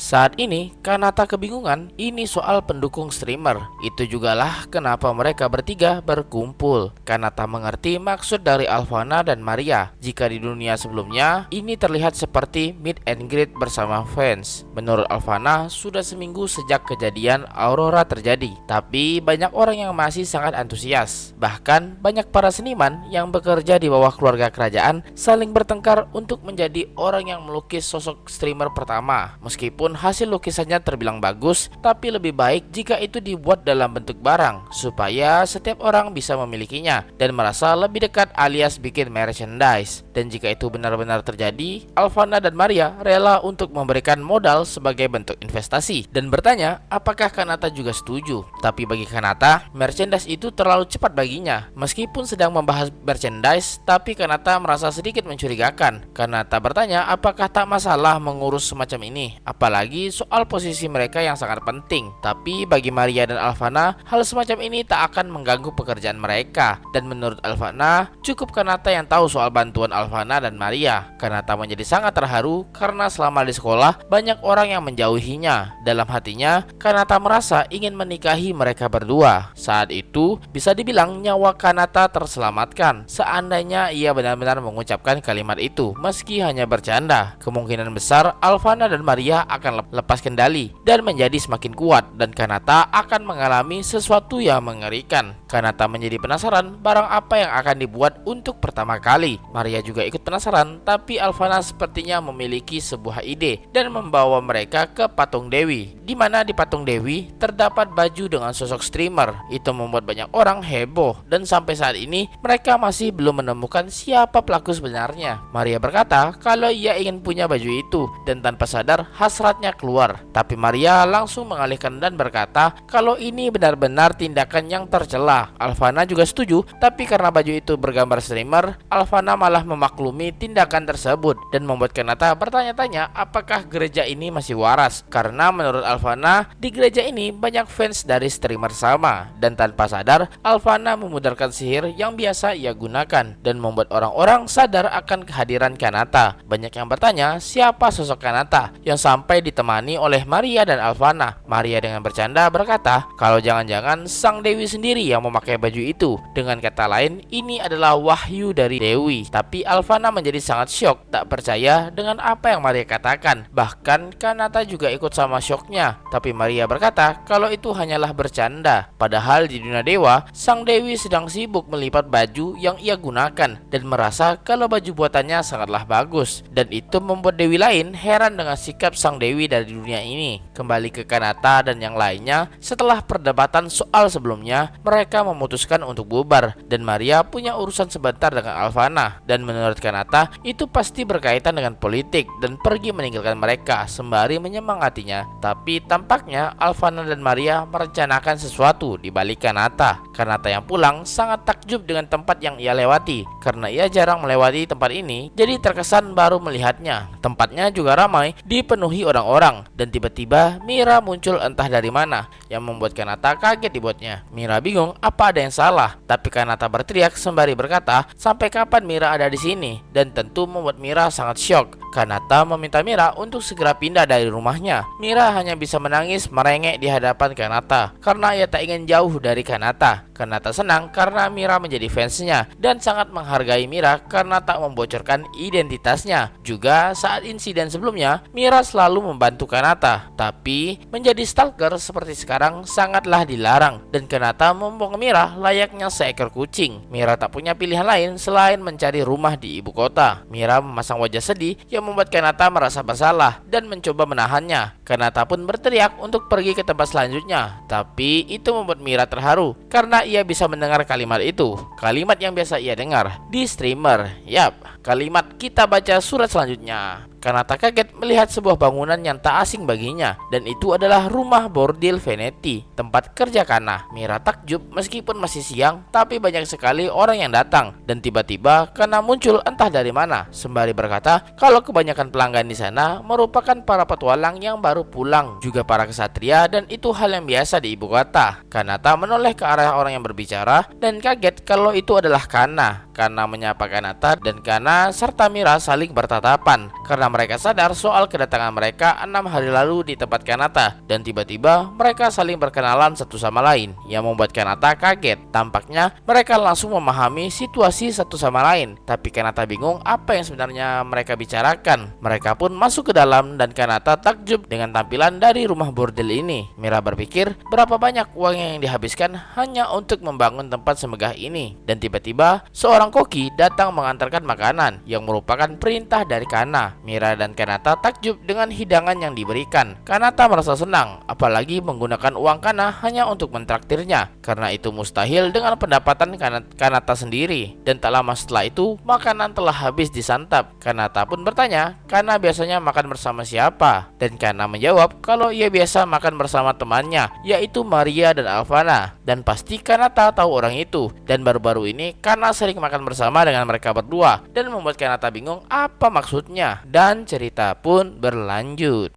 Saat ini, Kanata kebingungan ini soal pendukung streamer. Itu jugalah kenapa mereka bertiga berkumpul. Kanata mengerti maksud dari Alphana dan Maria. Jika di dunia sebelumnya, ini terlihat seperti meet and greet bersama fans. Menurut Alphana, sudah seminggu sejak kejadian Aurora terjadi. Tapi banyak orang yang masih sangat antusias. Bahkan banyak para seniman yang bekerja di bawah keluarga kerajaan saling bertengkar untuk menjadi orang yang melukis sosok streamer pertama. Meskipun hasil lukisannya terbilang bagus, tapi lebih baik jika itu dibuat dalam bentuk barang supaya setiap orang bisa memilikinya dan merasa lebih dekat alias bikin merchandise. Dan jika itu benar-benar terjadi, Alphana dan Maria rela untuk memberikan modal sebagai bentuk investasi dan bertanya apakah Kanata juga setuju. Tapi bagi Kanata, merchandise itu terlalu cepat baginya. Meskipun sedang membahas merchandise, tapi Kanata merasa sedikit mencurigakan. Kanata bertanya apakah tak masalah mengurus semacam ini, apalagi soal posisi mereka yang sangat penting. Tapi bagi Maria dan Alphana, hal semacam ini tak akan mengganggu pekerjaan mereka. Dan menurut Alphana, cukup Kanata yang tahu soal bantuan Alphana dan Maria. Kanata menjadi sangat terharu karena selama di sekolah banyak orang yang menjauhinya. Dalam hatinya, Kanata merasa ingin menikahi mereka berdua. Saat itu, bisa dibilang nyawa Kanata terselamatkan seandainya ia benar-benar mengucapkan kalimat itu. Meski hanya bercanda, kemungkinan besar Alphana dan Maria akan lepas kendali dan menjadi semakin kuat, dan Kanata akan mengalami sesuatu yang mengerikan. Kanata menjadi penasaran barang apa yang akan dibuat untuk pertama kali. Maria juga ikut penasaran, tapi Alphana sepertinya memiliki sebuah ide dan membawa mereka ke patung Dewi, di mana di patung Dewi terdapat baju dengan sosok streamer. Itu membuat banyak orang heboh, dan sampai saat ini mereka masih belum menemukan siapa pelaku sebenarnya. Maria berkata kalau ia ingin punya baju itu, dan tanpa sadar hasratnya keluar. Tapi Maria langsung mengalihkan dan berkata kalau ini benar-benar tindakan yang tercela. Alphana juga setuju, tapi karena baju itu bergambar streamer, Alphana malah memaklumi tindakan tersebut dan membuat Kanata bertanya-tanya apakah gereja ini masih waras. Karena menurut Alphana, di gereja ini banyak fans dari streamer sama, dan tanpa sadar Alphana memudarkan sihir yang biasa ia gunakan dan membuat orang-orang sadar akan kehadiran Kanata. Banyak yang bertanya siapa sosok Kanata yang sampai ditemani oleh Maria dan Alphana. Maria dengan bercanda berkata kalau jangan-jangan sang Dewi sendiri yang memakai baju itu. Dengan kata lain, ini adalah wahyu dari Dewi. Tapi Alphana menjadi sangat syok, tak percaya dengan apa yang Maria katakan. Bahkan Kanata juga ikut sama syoknya. Tapi Maria berkata kalau itu hanyalah bercanda. Padahal di dunia dewa, sang Dewi sedang sibuk melipat baju yang ia gunakan dan merasa kalau baju buatannya sangatlah bagus. Dan itu membuat Dewi lain heran dengan sikap sang Dewi dari dunia ini. Kembali ke Kanata dan yang lainnya, setelah perdebatan soal sebelumnya, mereka memutuskan untuk bubar dan Maria punya urusan sebentar dengan Alphana. Dan menurut Kanata, itu pasti berkaitan dengan politik dan pergi meninggalkan mereka sembari menyemangatinya. Tapi tampaknya Alphana dan Maria merencanakan sesuatu di balik Kanata. Kanata yang pulang sangat takjub dengan tempat yang ia lewati karena ia jarang melewati tempat ini, jadi terkesan baru melihatnya. Tempatnya juga ramai, dipenuhi orang-orang, dan tiba-tiba Mira muncul entah dari mana yang membuat Kanata kaget dibuatnya. Mira bingung apa ada yang salah, tapi Kanata berteriak sembari berkata sampai kapan Mira ada di sini, dan tentu membuat Mira sangat syok. Kanata meminta Mira untuk segera pindah dari rumahnya. Mira hanya bisa menangis merengek di hadapan Kanata karena ia tak ingin jauh dari Kanata. Kanata senang karena Mira menjadi fansnya dan sangat menghargai Mira karena tak membocorkan identitasnya. Juga saat insiden sebelumnya, Mira selalu membantu Kanata, tapi menjadi stalker seperti sekarang sangatlah dilarang, dan Kanata membuang Mira layaknya seekor kucing. Mira tak punya pilihan lain selain mencari rumah di ibu kota. Mira memasang wajah sedih yang membuat Kanata merasa bersalah dan mencoba menahannya. Kanata pun berteriak untuk pergi ke tempat selanjutnya, tapi itu membuat Mira terharu karena ia bisa mendengar kalimat itu, kalimat yang biasa ia dengar di streamer. Yap, kalimat kita baca surat selanjutnya. Kanata kaget melihat sebuah bangunan yang tak asing baginya, dan itu adalah rumah bordil Veneti, tempat kerja Kana. Mira takjub meskipun masih siang, tapi banyak sekali orang yang datang, dan tiba-tiba Kana muncul entah dari mana, sembari berkata kalau kebanyakan pelanggan di sana merupakan para petualang yang baru pulang, juga para kesatria, dan itu hal yang biasa di ibu kota. Kanata menoleh ke arah orang yang berbicara dan kaget kalau itu adalah Kana. Kana menyapa Kanata dan Kana serta Mira saling bertatapan karena mereka sadar soal kedatangan mereka 6 hari lalu di tempat Kanata. Dan tiba-tiba mereka saling berkenalan satu sama lain yang membuat Kanata kaget. Tampaknya mereka langsung memahami situasi satu sama lain, tapi Kanata bingung apa yang sebenarnya mereka bicarakan. Mereka pun masuk ke dalam dan Kanata takjub dengan tampilan dari rumah bordil ini. Mira berpikir berapa banyak uang yang dihabiskan hanya untuk membangun tempat semegah ini. Dan tiba-tiba seorang koki datang mengantarkan makanan yang merupakan perintah dari Kana. Mira dan Kanata takjub dengan hidangan yang diberikan. Kanata merasa senang, apalagi menggunakan uang Kana hanya untuk mentraktirnya, karena itu mustahil dengan pendapatan Kanata sendiri. Dan tak lama setelah itu makanan telah habis disantap. Kanata pun bertanya Kana biasanya makan bersama siapa, dan Kana menjawab kalau ia biasa makan bersama temannya, yaitu Maria dan Alvana. Dan pasti Kanata tahu orang itu, dan baru-baru ini Kana sering makan bersama dengan mereka berdua dan membuat Kanata bingung apa maksudnya. Dan cerita pun berlanjut.